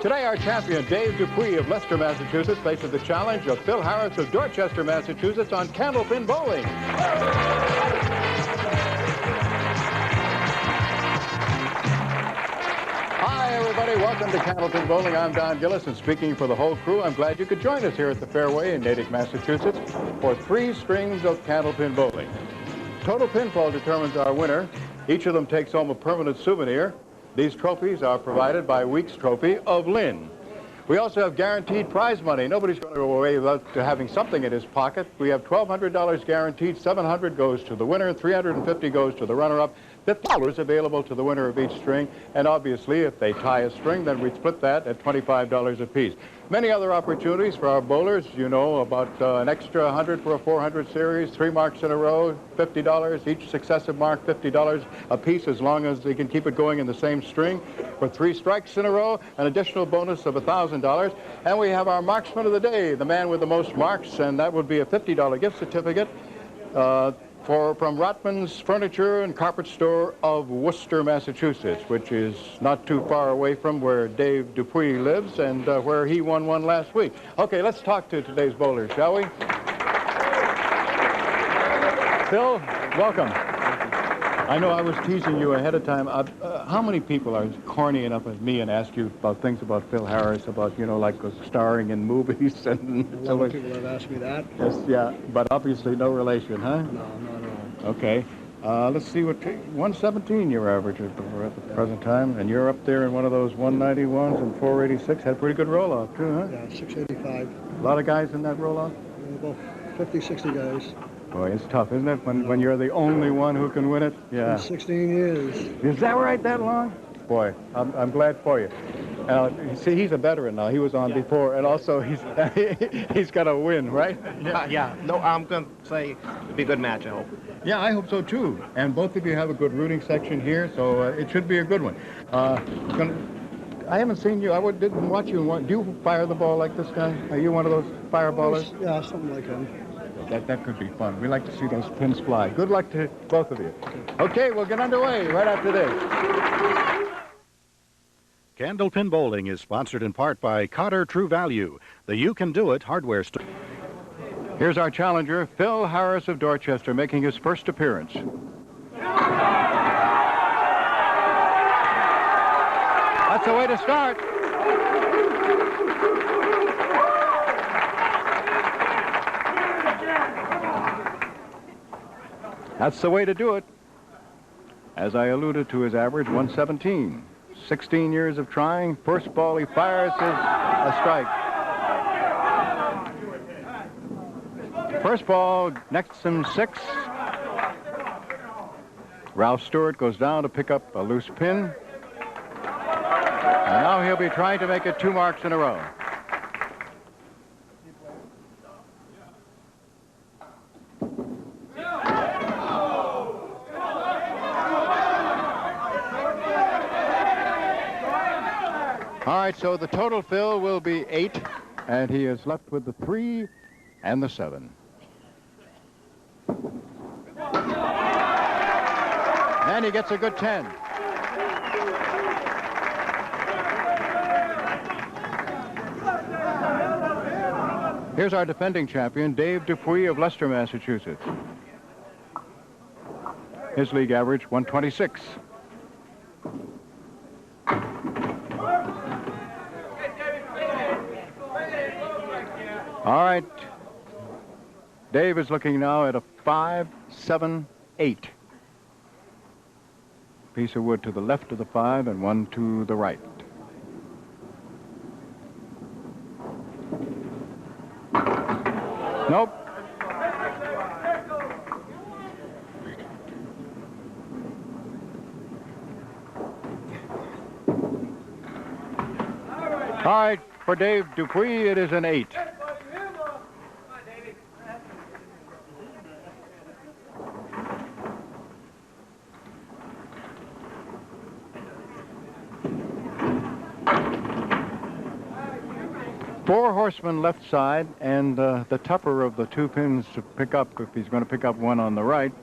Today, our champion, Dave Dupuis of Leicester, Massachusetts, faces the challenge of Phil Harris of Dorchester, Massachusetts on Candlepin bowling. Hi, everybody. Welcome to Candlepin Bowling. I'm Don Gillis, and speaking for the whole crew, I'm glad you could join us here at the Fairway in Natick, Massachusetts for 3 strings of Candlepin bowling. Total pinfall determines our winner. Each of them takes home a permanent souvenir. These trophies are provided by Week's Trophy of Lynn. We also have guaranteed prize money. Nobody's going to go away without having something in his pocket. We have $1,200 guaranteed. $700 goes to the winner. $350 goes to the runner-up. $50 available to the winner of each string. And obviously, if they tie a string, then we split that at $25 apiece. Many other opportunities for our bowlers. You know, about an extra $100 for a 400 series, 3 marks in a row, $50. Each successive mark, $50 a piece, as long as they can keep it going in the same string. For 3 strikes in a row, an additional bonus of $1,000. And we have our marksman of the day, the man with the most marks, and that would be a $50 gift certificate from Rotman's Furniture and Carpet Store of Worcester, Massachusetts, which is not too far away from where Dave Dupuis lives and where he won one last week. Okay, let's talk to today's bowlers, shall we? Phil, welcome. I know I was teasing you ahead of time. How many people are corny enough as me and ask you about things about Phil Harris, about, you know, like starring in movies and so much? People have asked me that. Yes, yeah, but obviously no relation, huh? No. Okay. Let's see what 117 your average is at the present time, and you're up there in one of those 191s and 486. Had a pretty good roll-off too, huh? Yeah, 685. A lot of guys in that roll-off? About 50, 60 guys. Boy, it's tough, isn't it, when you're the only one who can win it? Yeah. 16 years. Is that right, that long? Boy, I'm glad for you. See, he's a veteran now. He was on before, and also he's got to win, right? Yeah. No, I'm going to say it'll be a good match, I hope. Yeah, I hope so, too. And both of you have a good rooting section here, so it should be a good one. I haven't seen you. Didn't watch you. Do you fire the ball like this guy? Are you one of those fireballers? Yeah, something like him. That could be fun. We like to see those pins fly. Good luck to both of you. Okay, we'll get underway right after this. Candlepin Bowling is sponsored in part by Cotter True Value, the You Can Do It hardware store. Here's our challenger, Phil Harris of Dorchester, making his first appearance. That's the way to start. That's the way to do it. As I alluded to, his average, 117. 16 years of trying. First ball he fires is a strike. First ball, next him 6. Ralph Stewart goes down to pick up a loose pin. And now he'll be trying to make it 2 marks in a row. All right, so the total, Phil, will be 8, and he is left with the 3 and the 7. And he gets a good 10. Here's our defending champion, Dave Dupuis of Leicester, Massachusetts. His league average, 126. All right. Dave is looking now at a 5, 7, 8. Piece of wood to the left of the 5 and 1 to the right. Nope. All right, for Dave Dupuis, it is an 8. Four horsemen left side, and the tougher of the 2 pins to pick up, if he's going to pick up one on the right.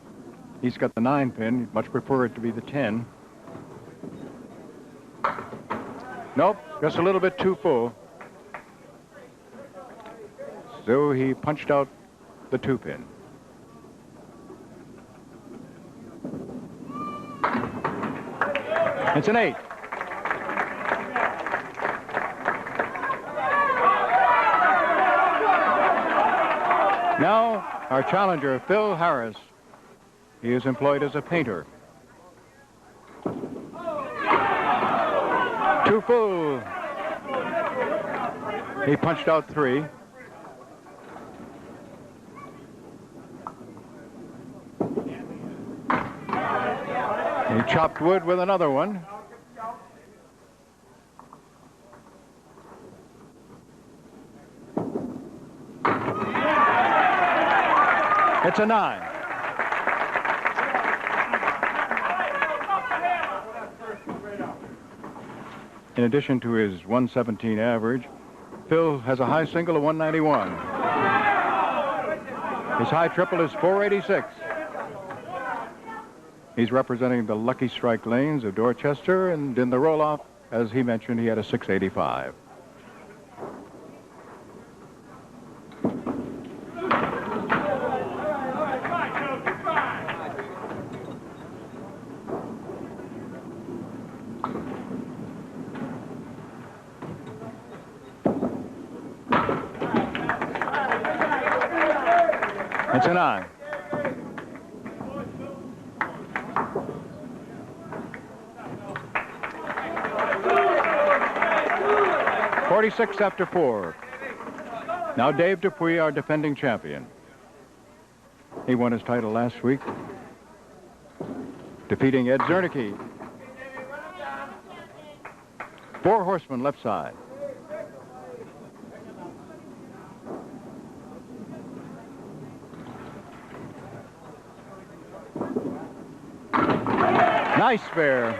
He's got the 9 pin. He'd much prefer it to be the 10. Nope, just a little bit too full. So he punched out the 2-pin. It's an 8. Now, our challenger, Phil Harris. He is employed as a painter. Too full. He punched out 3. He chopped wood with another one. It's a 9. In addition to his 117 average, Phil has a high single of 191. His high triple is 486. He's representing the Lucky Strike lanes of Dorchester, and in the roll-off, as he mentioned, he had a 685. It's a 9. .46 after 4. Now Dave Dupuis, our defending champion. He won his title last week, defeating Ed Czernicki. 4 horsemen left side. Nice spare.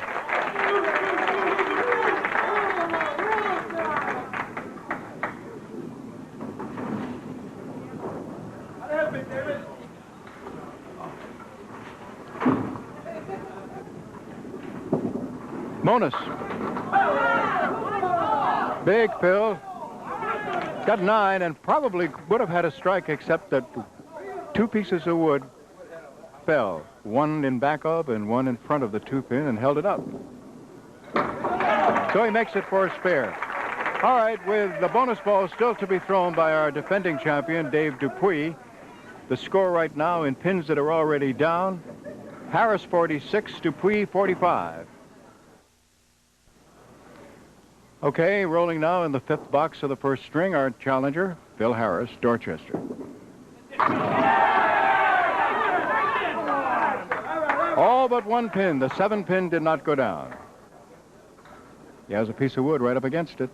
Bonus. Big Phil. Got 9 and probably would have had a strike, except that 2 pieces of wood fell. One in back of and one in front of the 2-pin, and held it up. So he makes it for a spare. All right, with the bonus ball still to be thrown by our defending champion, Dave Dupuis, the score right now in pins that are already down, Harris 46, Dupuis 45. Okay, rolling now in the 5th box of the first string, our challenger, Phil Harris, Dorchester. All but 1 pin. The 7-pin did not go down. He has a piece of wood right up against it.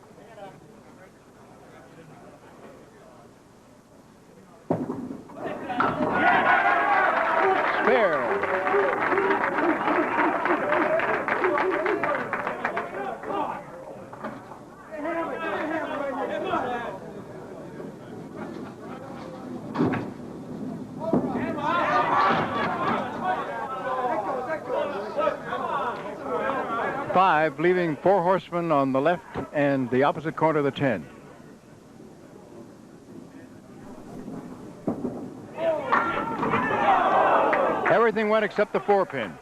Spare. Five, leaving 4 horsemen on the left and the opposite corner of the 10. Everything went except the 4-pin.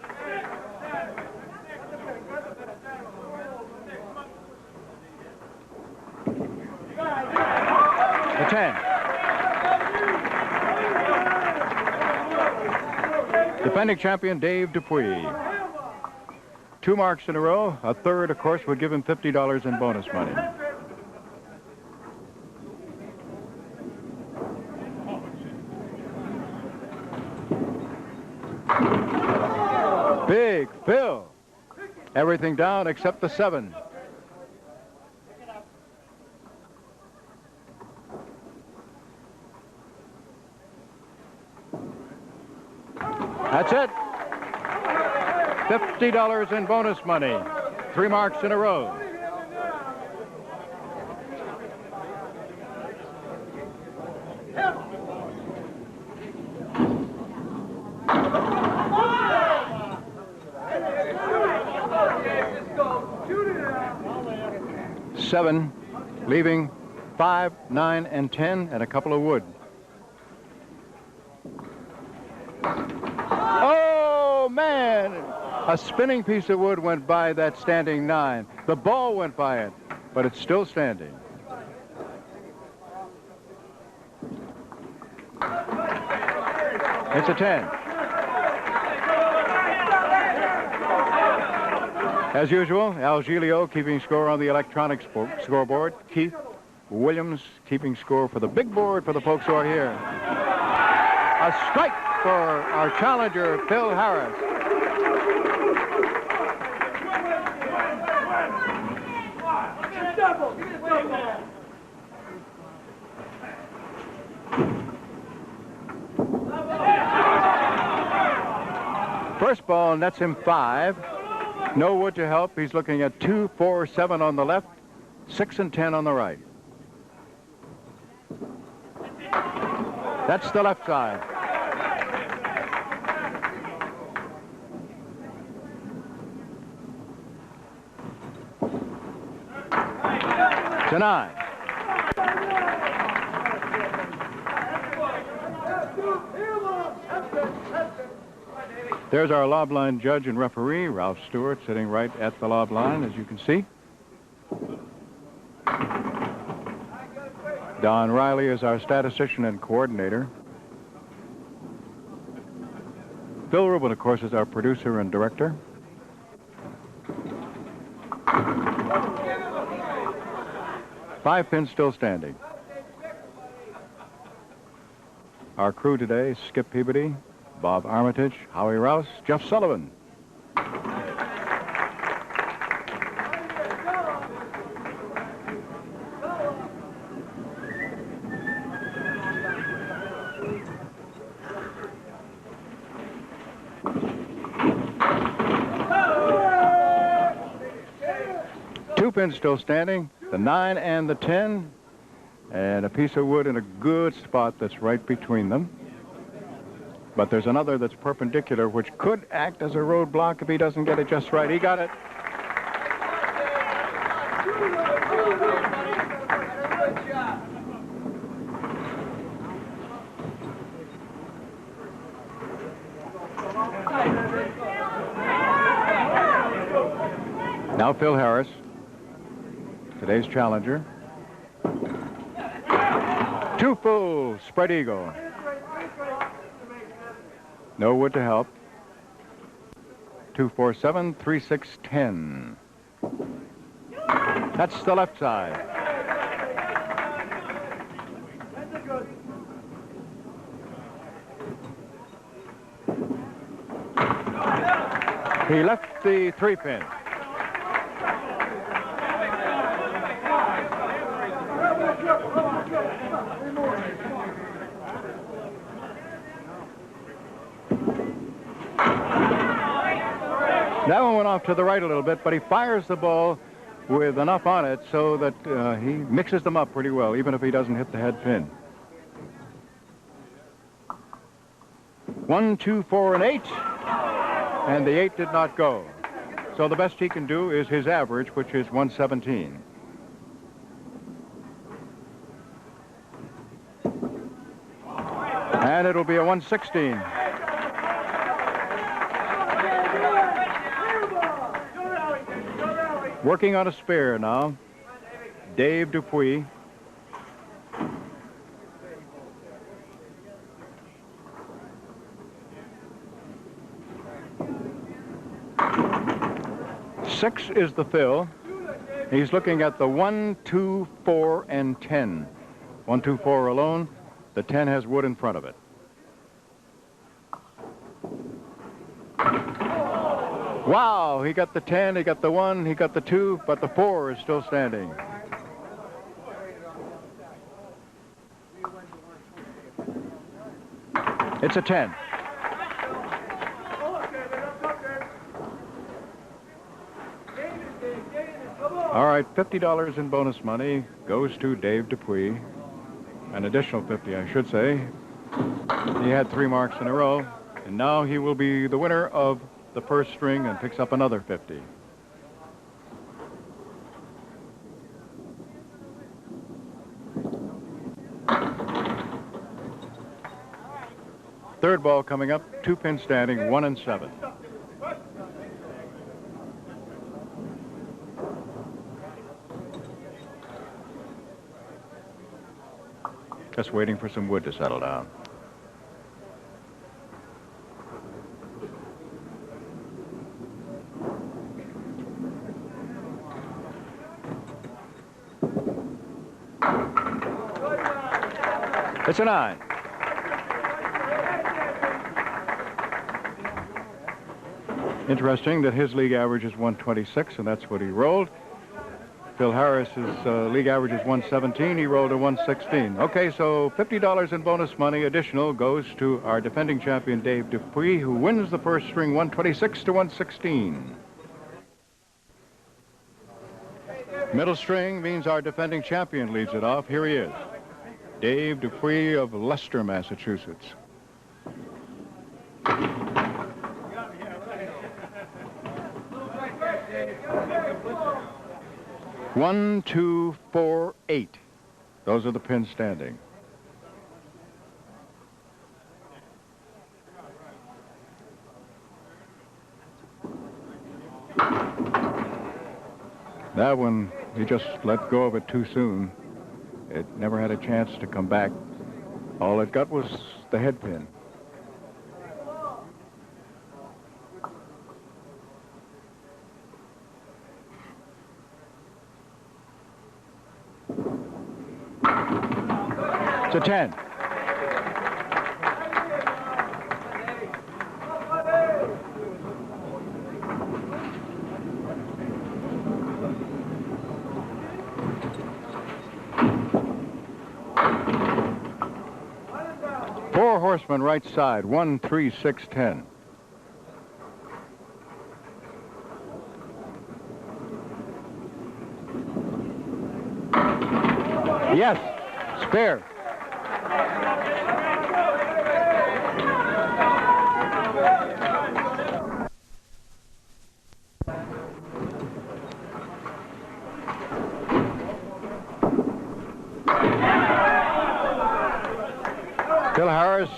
The 10. Defending champion Dave Dupuis. 2 marks in a row. A third, of course, would give him $50 in bonus money. Big Phil. Everything down except the 7. That's it. $50 in bonus money. 3 marks in a row. 7, leaving 5, 9, and 10, and a couple of wood. Oh, man! A spinning piece of wood went by that standing 9. The ball went by it, but it's still standing. It's a 10. As usual, Al Giglio keeping score on the electronic scoreboard. Keith Williams keeping score for the big board for the folks who are here. A strike for our challenger, Phil Harris. First ball nets him 5. No wood to help. He's looking at 2, 4, 7 on the left, 6 and 10 on the right. That's the left side. It's a 9. There's our lob line judge and referee, Ralph Stewart, sitting right at the lob line, as you can see. Don Riley is our statistician and coordinator. Bill Rubin, of course, is our producer and director. Five pins still standing. Our crew today, Skip Peabody, Bob Armitage, Howie Rouse, Jeff Sullivan. Two pins still standing, the 9 and the 10, and a piece of wood in a good spot that's right between them. But there's another that's perpendicular, which could act as a roadblock if he doesn't get it just right. He got it. Now Phil Harris, today's challenger. 2 full, spread eagle. No wood to help. 2, 4, 7, 3, 6, 10. That's the left side. He left the 3-pin. That one went off to the right a little bit, but he fires the ball with enough on it so that he mixes them up pretty well, even if he doesn't hit the head pin. 1, 2, 4, and 8. And the 8 did not go. So the best he can do is his average, which is 117. And it'll be a 116. Working on a spare now, Dave Dupuis. Six is the fill. He's looking at the 1, 2, 4, and 10. 1, 2, 4 alone. The 10 has wood in front of it. Wow, he got the 10, he got the 1, he got the 2, but the 4 is still standing. It's a 10. All right, $50 in bonus money goes to Dave Dupuis. An additional 50, I should say. He had 3 marks in a row, and now he will be the winner of the first string and picks up another 50. Third ball coming up, 2 pin standing, 1 and 7. Just waiting for some wood to settle down. It's a 9. Interesting that his league average is 126, and that's what he rolled. Phil Harris's league average is 117. He rolled a 116. Okay, so $50 in bonus money additional goes to our defending champion, Dave Dupuis, who wins the first string 126 to 116. Middle string means our defending champion leads it off. Here he is, Dave Dupuis of Leicester, Massachusetts. One, 2, 4, 8. Those are the pins standing. That one, he just let go of it too soon. It never had a chance to come back. All it got was the head pin. It's a 10. Four horsemen right side, 1, 3, 6, 10. Yes, spare. Phil Harris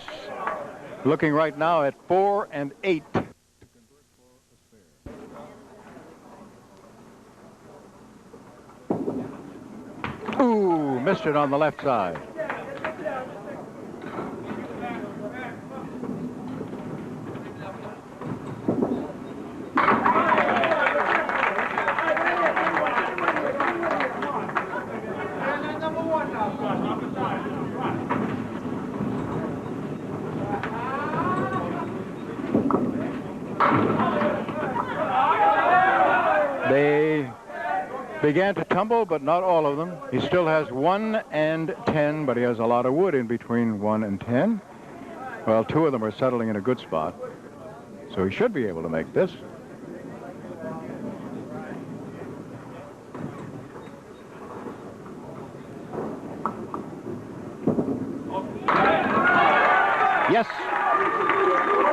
looking right now at 4 and 8. Ooh, missed it on the left side. They began to tumble, but not all of them. He still has 1 and 10, but he has a lot of wood in between 1 and 10. Well, 2 of them are settling in a good spot, so he should be able to make this. Yes.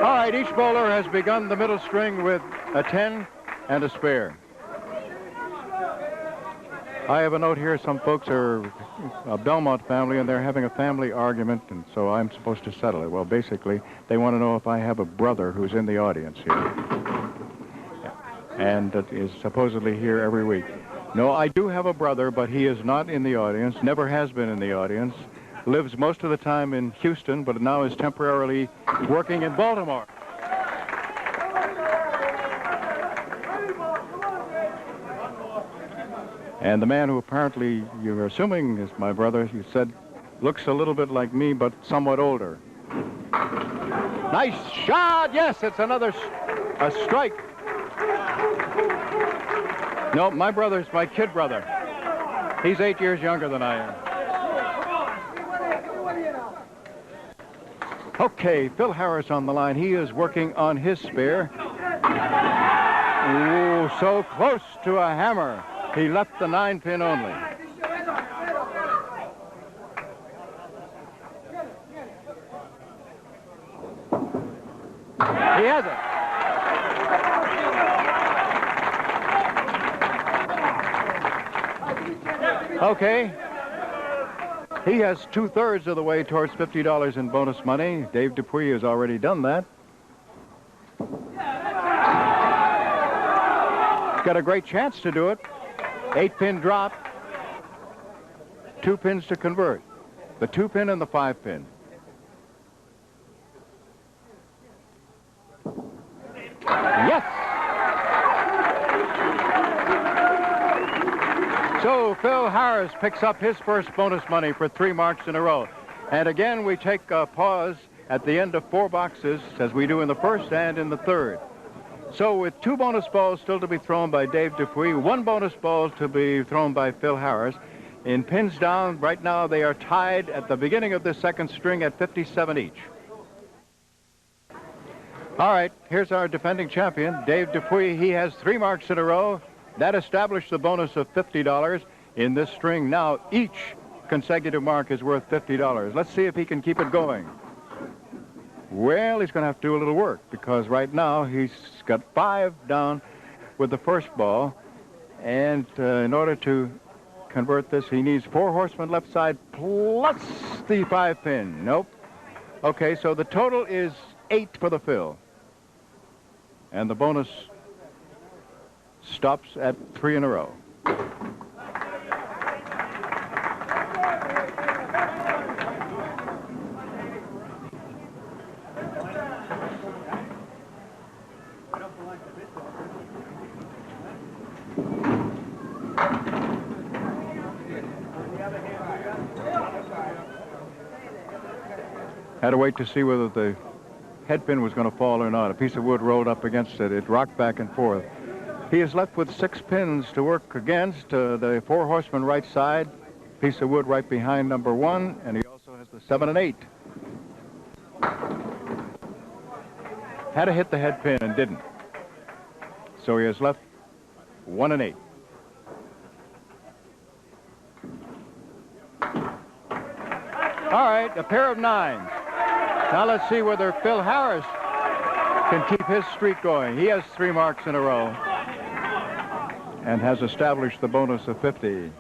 All right, each bowler has begun the middle string with a 10 and a spare. I have a note here. Some folks are a Belmont family, and they're having a family argument, and so I'm supposed to settle it. Well, basically, they want to know if I have a brother who's in the audience here, and that is supposedly here every week. No, I do have a brother, but he is not in the audience, never has been in the audience, lives most of the time in Houston, but now is temporarily working in Baltimore. And the man who apparently you're assuming is my brother, you said, looks a little bit like me, but somewhat older. Nice shot! Yes, it's another a strike. No, my brother's my kid brother. He's 8 years younger than I am. Okay, Phil Harris on the line. He is working on his spare. Ooh, so close to a hammer. He left the 9-pin only. He has it. Okay. He has 2/3 of the way towards $50 in bonus money. Dave Dupuis has already done that. He's got a great chance to do it. 8-pin drop. 2 pins to convert. The 2-pin and the 5-pin. Yes! So Phil Harris picks up his first bonus money for 3 marks in a row. And again, we take a pause at the end of 4 boxes, as we do in the first and in the third. So with 2 bonus balls still to be thrown by Dave Dupuis, 1 bonus ball to be thrown by Phil Harris. In pins down, right now they are tied at the beginning of the second string at 57 each. All right, here's our defending champion, Dave Dupuis. He has 3 marks in a row. That established the bonus of $50 in this string. Now each consecutive mark is worth $50. Let's see if he can keep it going. Well, he's going to have to do a little work, because right now he's got 5 down with the first ball. And in order to convert this, he needs 4 horsemen left side plus the 5-pin. Nope. Okay, so the total is 8 for the fill. And the bonus stops at 3 in a row. Had to wait to see whether the headpin was going to fall or not. A piece of wood rolled up against it. It rocked back and forth. He is left with 6 pins to work against. The 4 horsemen right side, piece of wood right behind number 1, and he also has the 7 and 8. Had to hit the headpin and didn't. So he has left 1 and 8. All right, a pair of 9s. Now let's see whether Phil Harris can keep his streak going. He has 3 marks in a row and has established the bonus of 50.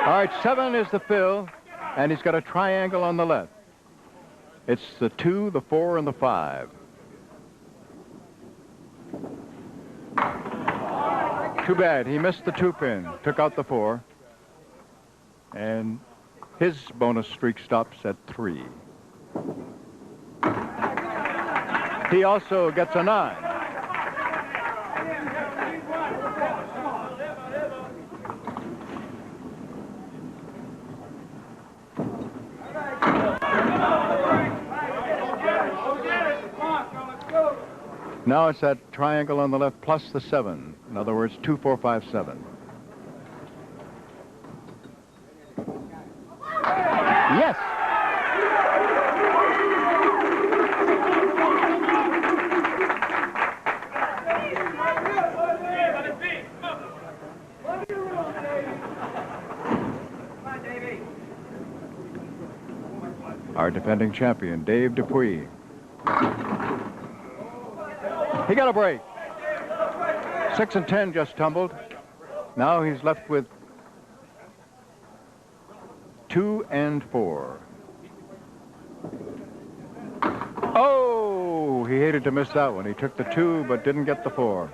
All right, 7 is the fill, and he's got a triangle on the left. It's the 2, the 4, and the 5. Too bad. He missed the 2-pin, took out the 4, and his bonus streak stops at 3. He also gets a 9. Now it's that triangle on the left plus the 7. In other words, 2, 4, 5, 7. Yes! Our defending champion, Dave Dupuis. He got a break. 6 and 10 just tumbled. Now he's left with 2 and 4. Oh, he hated to miss that one. He took the 2 but didn't get the 4.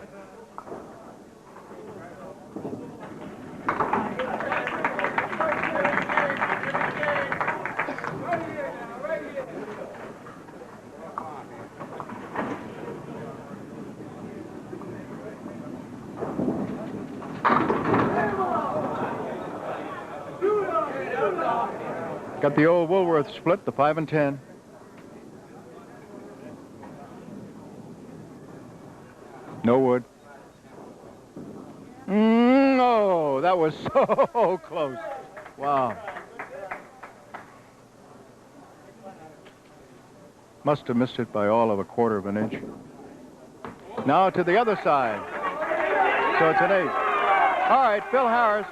Got the old Woolworth split, the 5 and 10. No wood. No, that was so close. Wow. Must have missed it by all of a quarter of an inch. Now to the other side. So it's an 8. All right, Phil Harris.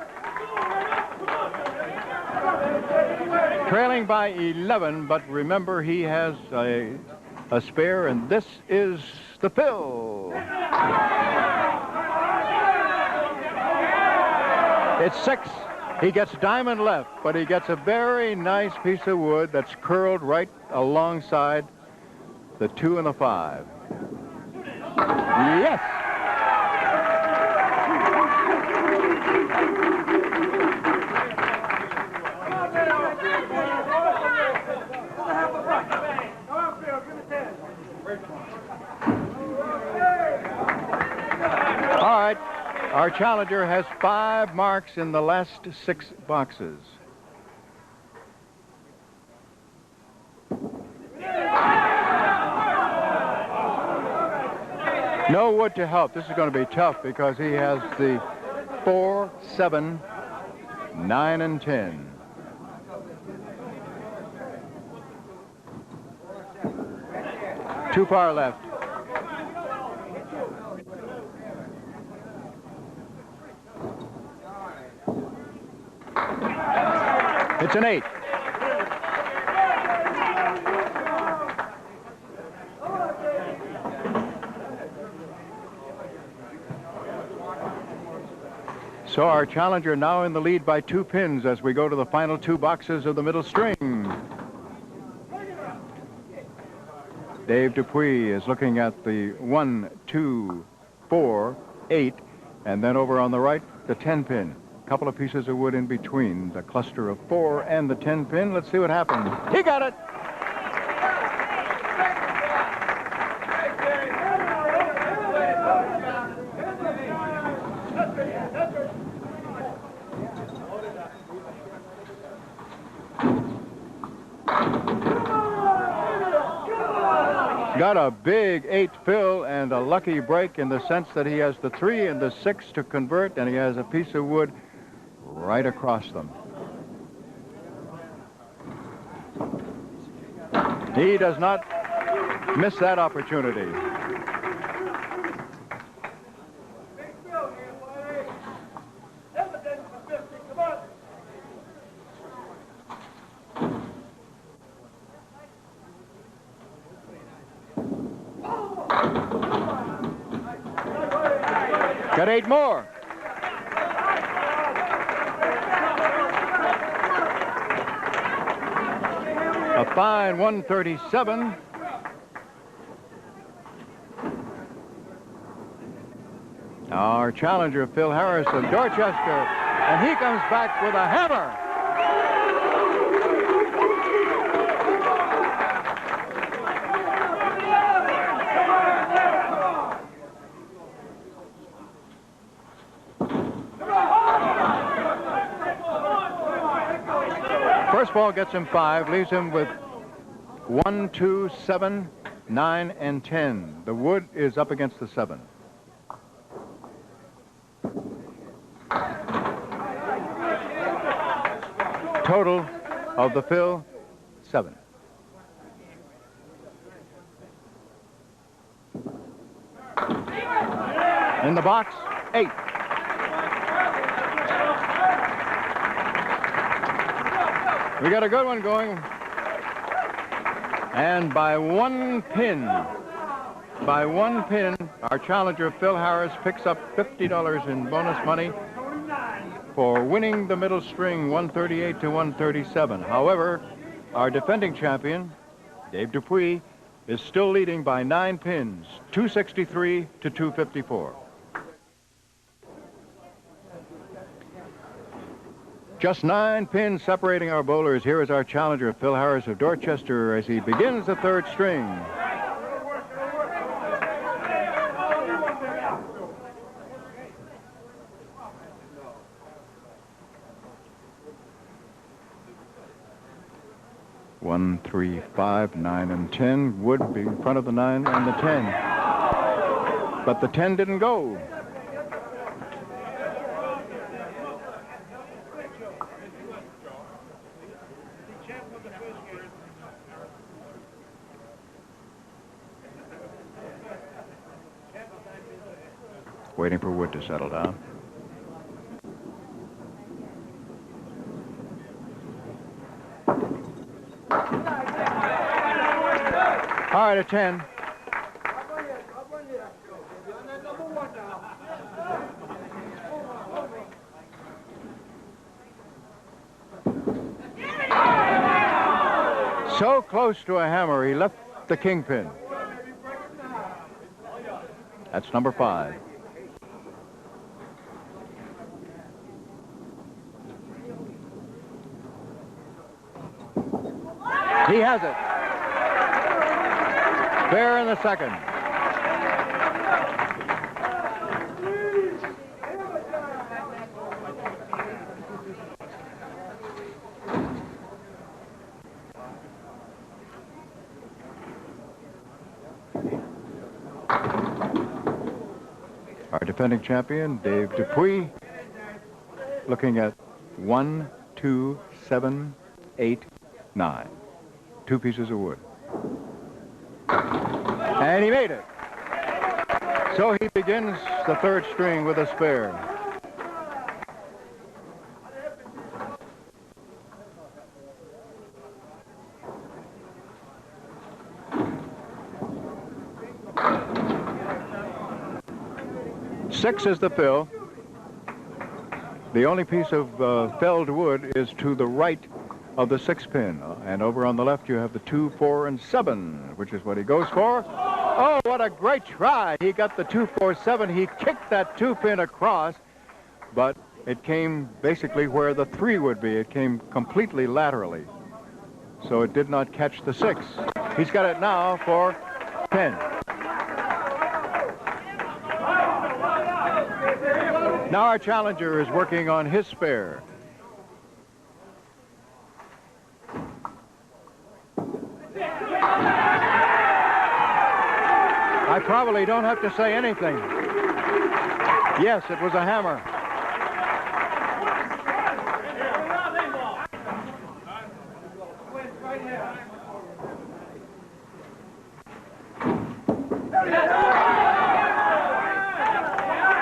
Trailing by 11, but remember he has a spare, and this is the fill. It's 6. He gets diamond left, but he gets a very nice piece of wood that's curled right alongside the 2 and the 5. Yes! All right, our challenger has 5 marks in the last 6 boxes. No wood to help. This is going to be tough because he has the 4, 7, 9, and 10. Too far left. It's an 8. So our challenger now in the lead by 2 pins as we go to the final 2 boxes of the middle string. Dave Dupuis is looking at the 1, 2, 4, 8, and then over on the right, the 10 pin. A couple of pieces of wood in between the cluster of 4 and the 10 pin. Let's see what happens. He got it! Got a big 8 fill and a lucky break in the sense that he has the 3 and the 6 to convert, and he has a piece of wood right across them. He does not miss that opportunity. Got 8 more. A fine 137. Our challenger, Phil Harris of Dorchester, and he comes back with a hammer. First ball gets him 5, leaves him with 1, 2, 7, 9, and 10. The wood is up against the 7. Total of the fill, 7. In the box, 8. We got a good one going. And by 1 pin, our challenger, Phil Harris, picks up $50 in bonus money for winning the middle string 138 to 137. However, our defending champion, Dave Dupuis, is still leading by 9 pins, 263 to 254. Just 9 pins separating our bowlers. Here is our challenger, Phil Harris of Dorchester, as he begins the 3rd string. One, 3, 5, 9, and 10 would be in front of the 9 and the 10. But the 10 didn't go. Waiting for wood to settle down. All right, a 10. So close to a hammer, he left the kingpin. That's number 5. He has it. Fair in the second. Our defending champion, Dave Dupuis, looking at 1, 2, 7, 8, 9. 2 pieces of wood. And he made it. So he begins the third string with a spare. Six is the fill. The only piece of felled wood is to the right of the 6 pin. And over on the left, you have the 2, 4, and 7, which is what he goes for. Oh, what a great try. He got the 2, 4, 7. He kicked that 2 pin across, but it came basically where the 3 would be. It came completely laterally. So it did not catch the 6. He's got it now for 10. Now our challenger is working on his spare. I probably don't have to say anything. Yes, it was a hammer.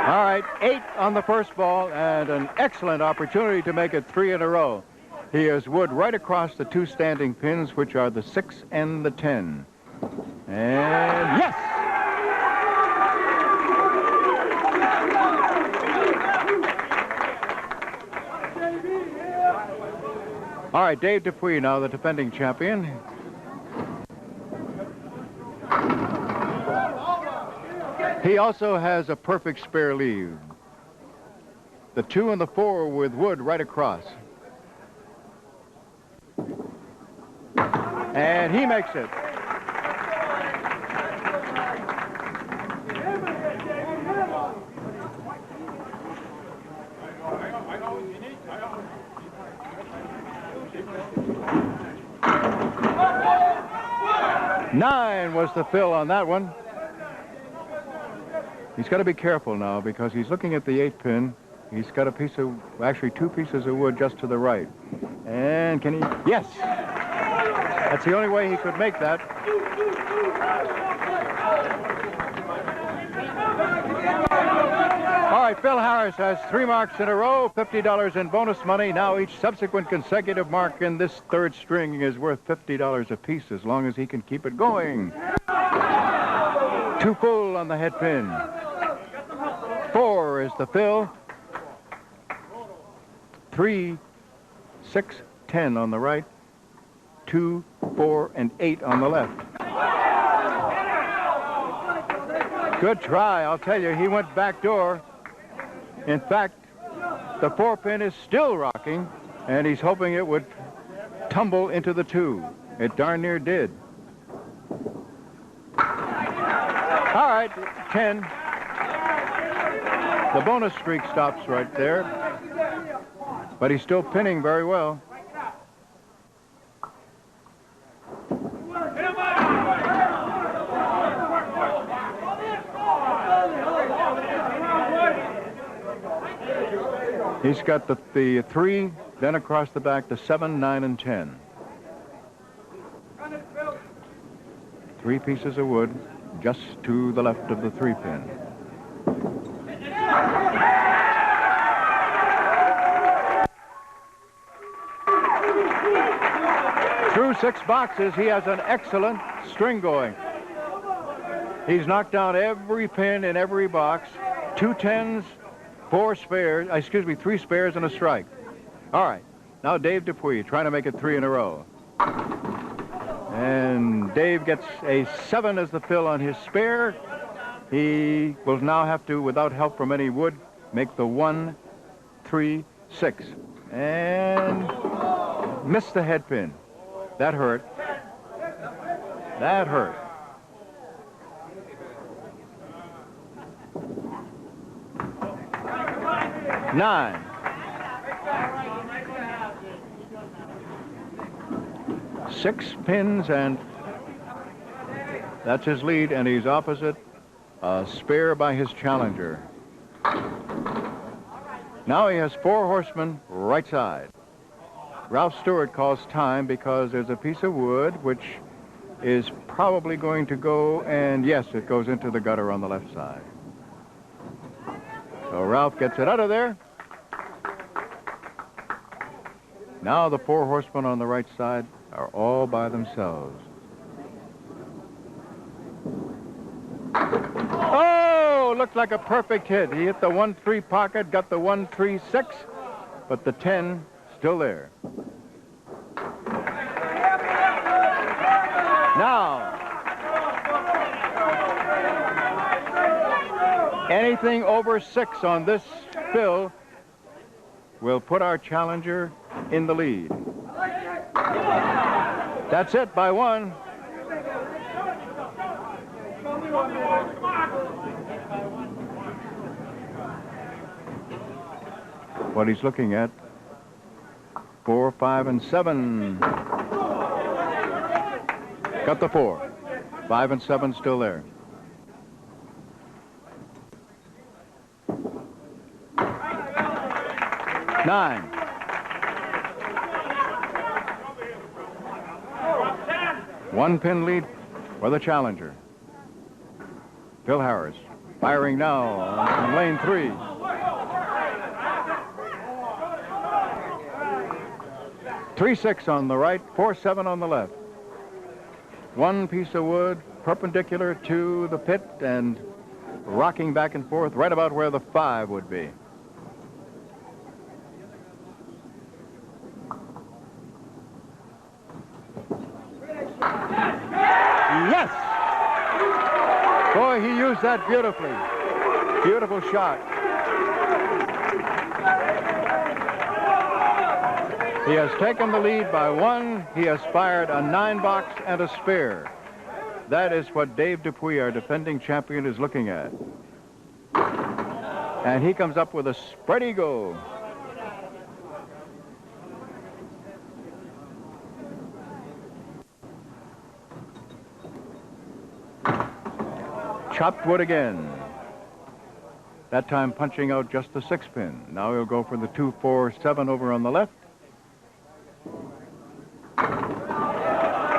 All right, 8 on the first ball and an excellent opportunity to make it 3 in a row. He has wood right across the 2 standing pins, which are the 6 and the 10. And yes! All right, Dave Dupuis now, the defending champion. He also has a perfect spare leave. The 2 and the 4 with wood right across. And he makes it. Nine was the fill on that one. He's got to be careful now because he's looking at the 8 pin. He's got a piece of, actually 2 pieces of wood just to the right. And can he? Yes! That's the only way he could make that. All right, Phil Harris has 3 marks in a row, $50 in bonus money. Now each subsequent consecutive mark in this third string is worth $50 apiece as long as he can keep it going. 2 full on the head pin. 4 is the fill. 3, 6, 10 on the right. 2, 4, and 8 on the left. Good try, I'll tell you. He went back door. In fact, the 4 pin is still rocking, and he's hoping it would tumble into the 2. It darn near did. All right, 10. The bonus streak stops right there, but he's still pinning very well. He's got the 3, then across the back, the 7, 9, and 10. 3 pieces of wood just to the left of the 3 pin. Through 6 boxes, he has an excellent string going. He's knocked down every pin in every box, 2 10s, 4 spares, 3 spares and a strike. All right, now Dave Dupuis trying to make it 3 in a row. And Dave gets a 7 as the fill on his spare. He will now have to, without help from any wood, make the 1, 3, 6. And miss the head pin. That hurt. That hurt. Nine. 6 pins, and that's his lead, and he's opposite a spare by his challenger. Now he has 4 horsemen right side. Ralph Stewart calls time because there's a piece of wood which is probably going to go, and yes, it goes into the gutter on the left side. So Ralph gets it out of there. Now the 4 horsemen on the right side are all by themselves. Oh, looked like a perfect hit. He hit the 1-3 pocket, got the 1-3-6, but the 10 still there. Now, anything over 6 on this fill will put our challenger in the lead. That's it by 1. What he's looking at, 4, 5, and 7. Got the 4. 5 and 7 still there. Nine. 1 pin lead for the challenger. Phil Harris firing now on lane 3. Three 6 on the right, 4 7 on the left. 1 piece of wood perpendicular to the pit and rocking back and forth right about where the 5 would be. Yes! Boy, he used that beautifully. Beautiful shot. He has taken the lead by 1. He has fired a 9-box and a spare. That is what Dave Dupuis, our defending champion, is looking at. And he comes up with a spread eagle. Chopped wood again. That time punching out just the 6 pin. Now he'll go for the 2, 4, 7 over on the left.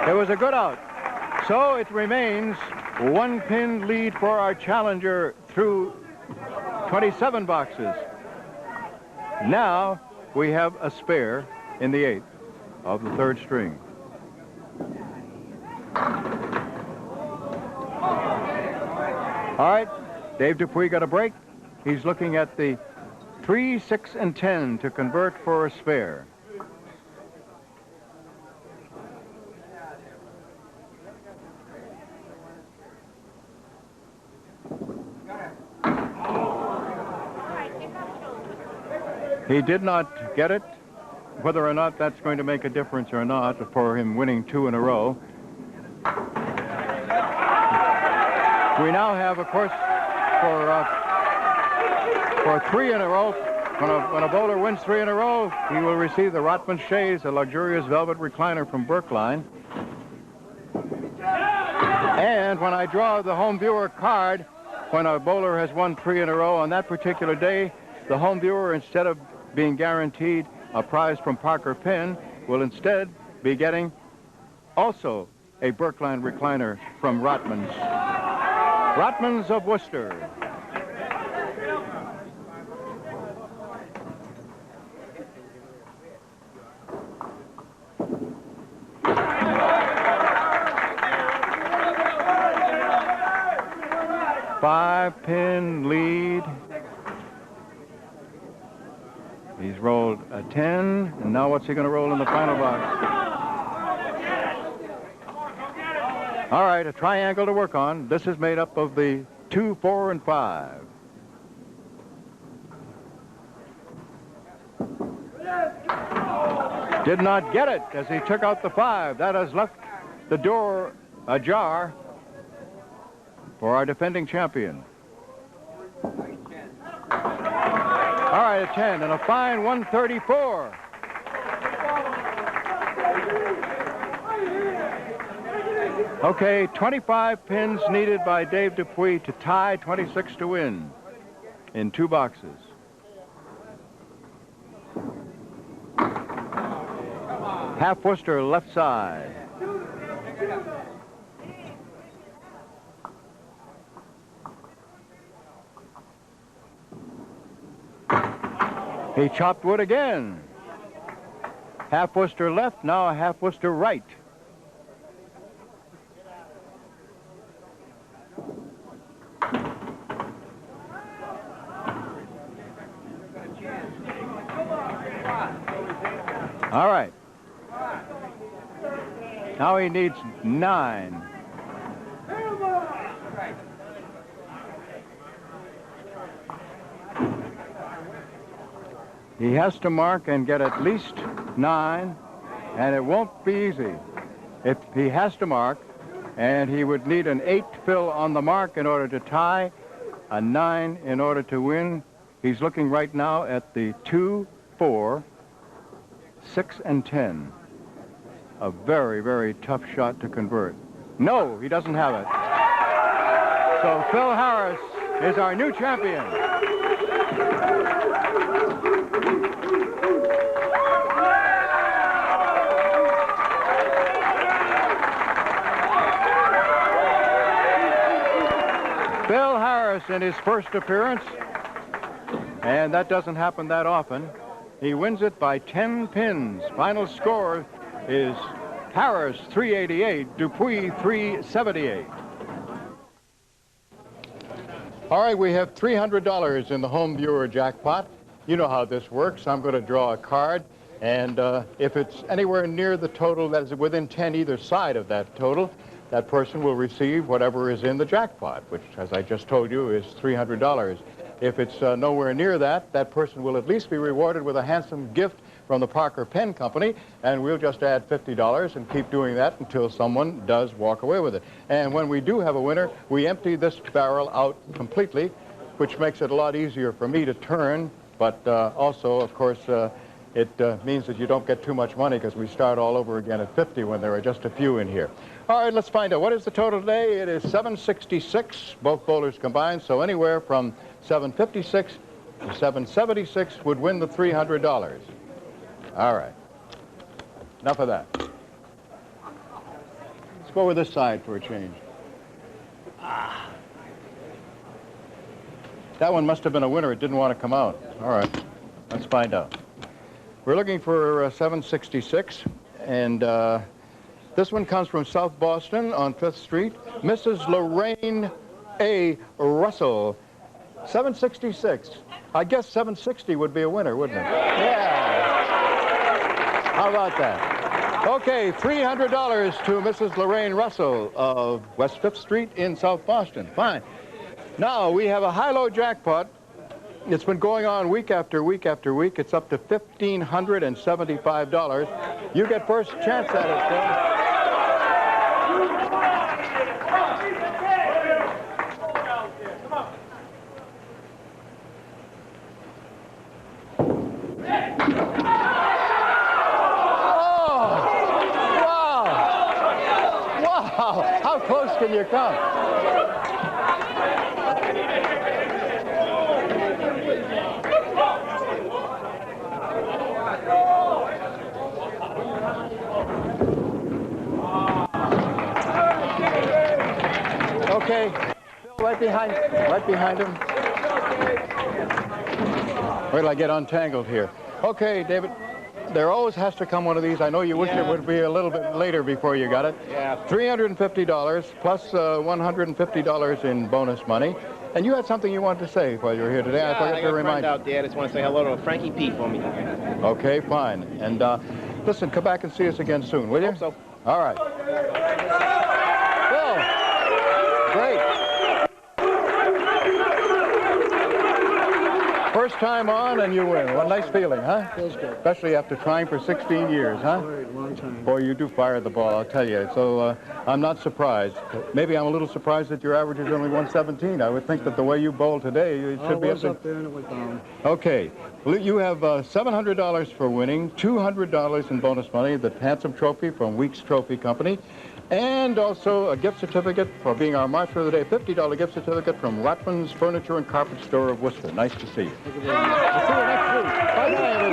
It was a good out. So it remains 1 pin lead for our challenger through 27 boxes. Now we have a spare in the 8th of the 3rd string. All right, Dave Dupuis got a break. He's looking at the 3, 6, and 10 to convert for a spare. He did not get it. Whether or not that's going to make a difference or not for him winning 2 in a row. We now have, of course, for 3 in a row, when a bowler wins 3 in a row, he will receive the Rotman Chaise, a luxurious velvet recliner from Brookline. And when I draw the home viewer card, when a bowler has won 3 in a row on that particular day, the home viewer, instead of being guaranteed a prize from Parker Penn, will instead be getting also a Brookline recliner from Rotman's. Rotman's of Worcester. Five-pin lead. He's rolled a 10, and now what's he going to roll in the final box? All right, a triangle to work on. This is made up of the 2, 4, and 5. Did not get it as he took out the 5. That has left the door ajar for our defending champion. All right, a 10 and a fine 134. Okay, 25 pins needed by Dave Dupuis to tie, 26 to win in 2 boxes. Half Worcester left side. He chopped wood again. Half Worcester left, now a half Worcester right. All right. Now he needs 9. He has to mark and get at least 9, and it won't be easy. If he has to mark, and he would need an 8 fill on the mark in order to tie, a 9 in order to win. He's looking right now at the 2, 4, 6, and 10. A very, very tough shot to convert. No, he doesn't have it. So Phil Harris is our new champion. Phil Harris in his first appearance, and that doesn't happen that often. He wins it by 10 pins. Final score is Harris 388, Dupuis 378. All right, we have $300 in the home viewer jackpot. You know how this works. I'm going to draw a card, and if it's anywhere near the total that is within 10 either side of that total, that person will receive whatever is in the jackpot, which, as I just told you, is $300. If it's nowhere near that, that person will at least be rewarded with a handsome gift from the Parker Pen Company, and we'll just add $50 and keep doing that until someone does walk away with it. And when we do have a winner, we empty this barrel out completely, which makes it a lot easier for me to turn, but also, of course, it means that you don't get too much money because we start all over again at 50 when there are just a few in here. All right, let's find out. What is the total today? It is 766, both bowlers combined, so anywhere from 756 to 776 would win the $300. All right. Enough of that. Let's go over this side for a change. That one must have been a winner. It didn't want to come out. All right. Let's find out. We're looking for 766, and this one comes from South Boston on 5th Street. Mrs. Lorraine A. Russell, 766. I guess 760 would be a winner, wouldn't it? Yeah. How about that? Okay, $300 to Mrs. Lorraine Russell of West 5th Street in South Boston. Fine. Now, we have a high-low jackpot. It's been going on week after week after week. It's up to $1,575. You get first chance at it, Phil. How close can you come? Okay, right behind him. Wait till I get untangled here. Okay, David. There always has to come one of these. I know you wish it would be a little bit later before you got it. Yeah. $350 plus $150 in bonus money. And you had something you wanted to say while you were here today. Yeah, I forgot to remind you. out there. I just want to say hello to Frankie P for me. Okay, fine. And listen, come back and see us again soon, will you? Hope so. All right. Phil ball. Great. First time on and you win. What a nice feeling, huh? Feels good. Especially after trying for 16 years, huh? Right, long time. Boy, you do fire the ball, I'll tell you. So I'm not surprised. Maybe I'm a little surprised that your average is only 117. I would think that the way you bowl today, it should be It was up there and it went down. Okay. Well, you have $700 for winning, $200 in bonus money, the handsome trophy from Weeks Trophy Company, and also a gift certificate for being our Marshal of the Day, $50 gift certificate from Rotman's Furniture and Carpet Store of Worcester. Nice to see you. Thank you very much. We'll see you next week. Bye-bye,